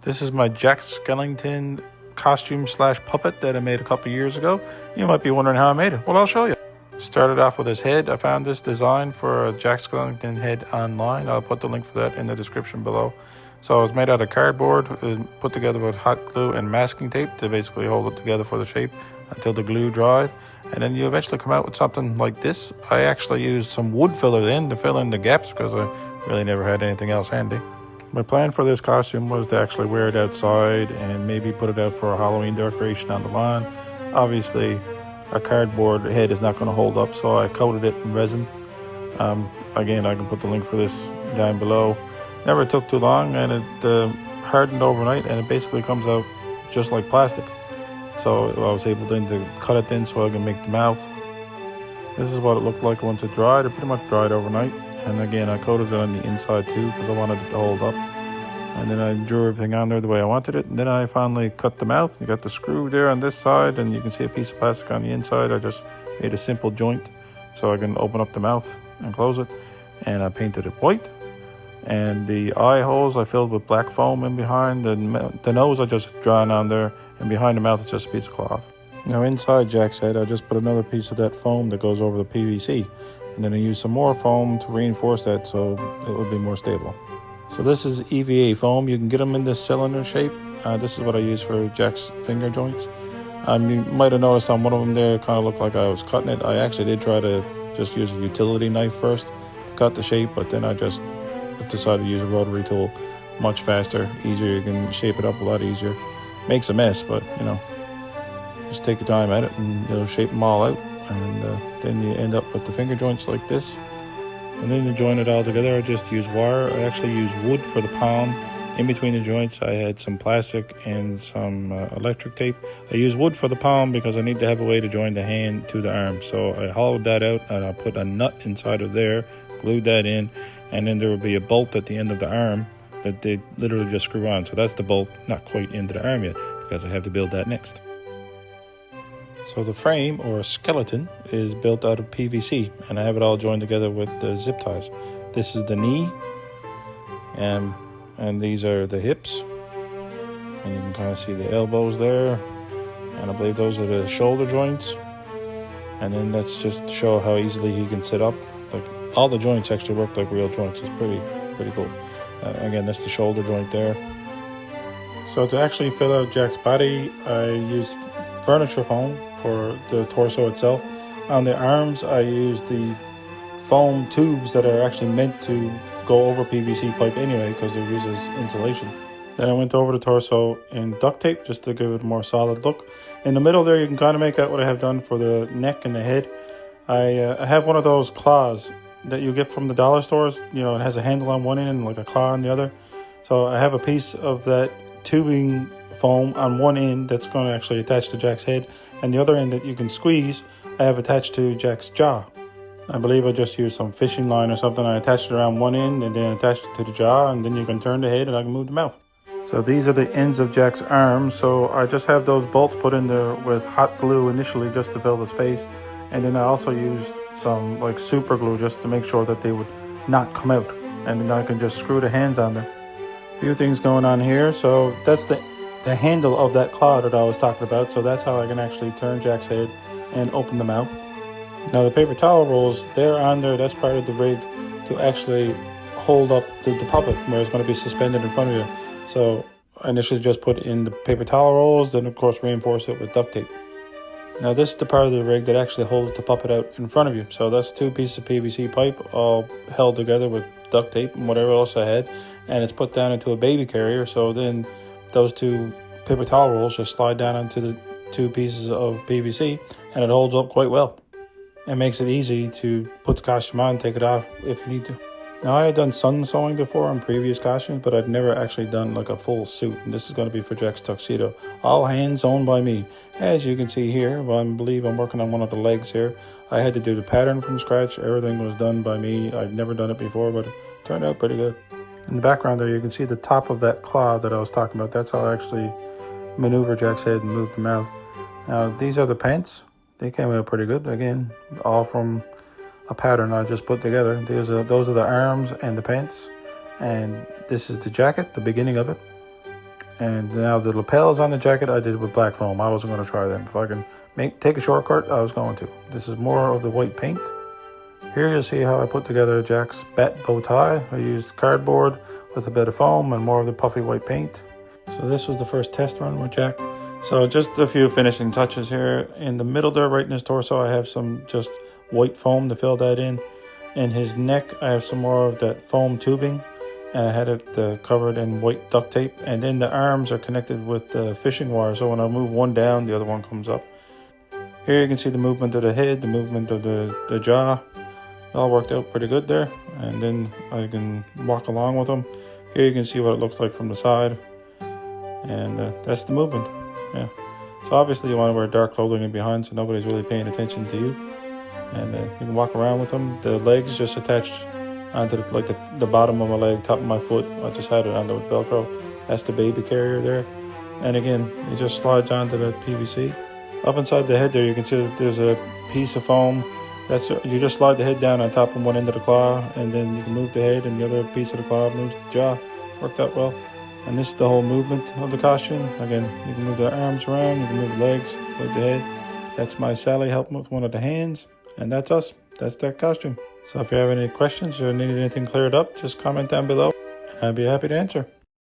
This is my Jack Skellington costume slash puppet that I made a couple years ago. You might be wondering how I made it. Well, I'll show you. Started off with his head. I found this design for a Jack Skellington head online. I'll put the link for that in the description below. So it was made out of cardboard, put together with hot glue and masking tape to basically hold it together for the shape until the glue dried. And then you eventually come out with something like this. I actually used some wood filler in to fill in the gaps because I really never had anything else handy. My plan for this costume was to actually wear it outside and maybe put it out for a Halloween decoration on the lawn. Obviously, a cardboard head is not going to hold up, so I coated it in resin. Again, I can put the link for this down below. Never took too long, and it hardened overnight, and it basically comes out just like plastic. So I was able then to cut it in so I can make the mouth. This is what it looked like once it dried. It pretty much dried overnight. And again, I coated it on the inside too because I wanted it to hold up. And then I drew everything on there the way I wanted it. And then I finally cut the mouth. You got the screw there on this side, and you can see a piece of plastic on the inside. I just made a simple joint so I can open up the mouth and close it. And I painted it white. And the eye holes I filled with black foam in behind. The nose I just drawn on there. And behind the mouth it's just a piece of cloth. Now inside Jack's head, I just put another piece of that foam that goes over the PVC. And then I used some more foam to reinforce that so it would be more stable. So this is EVA foam. You can get them in this cylinder shape. This is what I use for Jack's finger joints. You might have noticed on one of them there, it kind of looked like I was cutting it. I actually did try to just use a utility knife first to cut the shape, but then I just decided to use a rotary tool. Much faster, easier. You can shape it up a lot easier. Makes a mess, but you know, just take your time at it and you'll shape them all out. And then you end up with the finger joints like this. And then to join it all together, I just use wire. I actually use wood for the palm. In between the joints, I had some plastic and some electric tape. I use wood for the palm because I need to have a way to join the hand to the arm. So I hollowed that out and I put a nut inside of there, glued that in, and then there will be a bolt at the end of the arm that they literally just screw on. So that's the bolt, not quite into the arm yet because I have to build that next. So the frame, or skeleton, is built out of PVC, and I have it all joined together with the zip ties. This is the knee, and these are the hips, and you can kind of see the elbows there, and I believe those are the shoulder joints, and then that's just to show how easily he can sit up. Like all the joints actually work like real joints. It's pretty cool. Again, that's the shoulder joint there. So to actually fill out Jack's body, I used furniture foam for the torso itself. On the arms, I used the foam tubes that are actually meant to go over PVC pipe anyway because they're used as insulation. Then I went over the torso in duct tape just to give it a more solid look. In the middle there, you can kind of make out what I have done for the neck and the head. I have one of those claws that you get from the dollar stores. You know, it has a handle on one end and like a claw on the other. So I have a piece of that tubing foam on one end that's going to actually attach to Jack's head, and the other end that you can squeeze I have attached to Jack's jaw. I believe I just used some fishing line or something. I attached it around one end and then attached it to the jaw, and then you can turn the head and I can move the mouth. So these are the ends of Jack's arms. So I just have those bolts put in there with hot glue initially just to fill the space, and then I also used some like super glue just to make sure that they would not come out, and then I can just screw the hands on there. A few things going on here. So that's the handle of that claw that I was talking about. So that's how I can actually turn Jack's head and open the mouth. Now the paper towel rolls, they're on there. That's part of the rig to actually hold up the puppet where it's going to be suspended in front of you. So I initially just put in the paper towel rolls, then of course reinforce it with duct tape. Now this is the part of the rig that actually holds the puppet out in front of you. So that's two pieces of PVC pipe all held together with duct tape and whatever else I had. And it's put down into a baby carrier. So then those two paper towel rolls just slide down onto the two pieces of PVC, and it holds up quite well. It makes it easy to put the costume on, take it off if you need to. Now I had done sun sewing before on previous costumes, but I've never actually done like a full suit, and this is going to be for Jack's tuxedo. All hands sewn by me. As you can see here, I believe I'm working on one of the legs here. I had to do the pattern from scratch. Everything was done by me. I've never done it before, but it turned out pretty good. In the background there, you can see the top of that claw that I was talking about. That's how I actually maneuver Jack's head and move the mouth. Now, these are the pants. They came out pretty good. Again, all from a pattern I just put together. Those are the arms and the pants. And this is the jacket, the beginning of it. And now the lapels on the jacket I did with black foam. I wasn't going to try them. If I can take a shortcut, I was going to. This is more of the white paint. Here you'll see how I put together Jack's bat bow tie. I used cardboard with a bit of foam and more of the puffy white paint. So this was the first test run with Jack. So just a few finishing touches here. In the middle there, right in his torso, I have some just white foam to fill that in. In his neck, I have some more of that foam tubing. And I had it covered in white duct tape. And then the arms are connected with the fishing wire. So when I move one down, the other one comes up. Here you can see the movement of the head, the movement of the jaw. It all worked out pretty good there. And then I can walk along with them. Here you can see what it looks like from the side. And that's the movement. Yeah. So obviously you want to wear dark clothing in behind so nobody's really paying attention to you. And you can walk around with them. The legs just attached onto the bottom of my leg, top of my foot. I just had it onto with Velcro. That's the baby carrier there. And again, it just slides onto the PVC. Up inside the head there, you can see that there's a piece of foam. You just slide the head down on top of one end of the claw, and then you can move the head, and the other piece of the claw moves the jaw. Worked out well. And this is the whole movement of the costume. Again, you can move the arms around, you can move the legs, move the head. That's my Sally helping with one of the hands. And that's us. That's that costume. So if you have any questions or need anything cleared up, just comment down below, and I'd be happy to answer.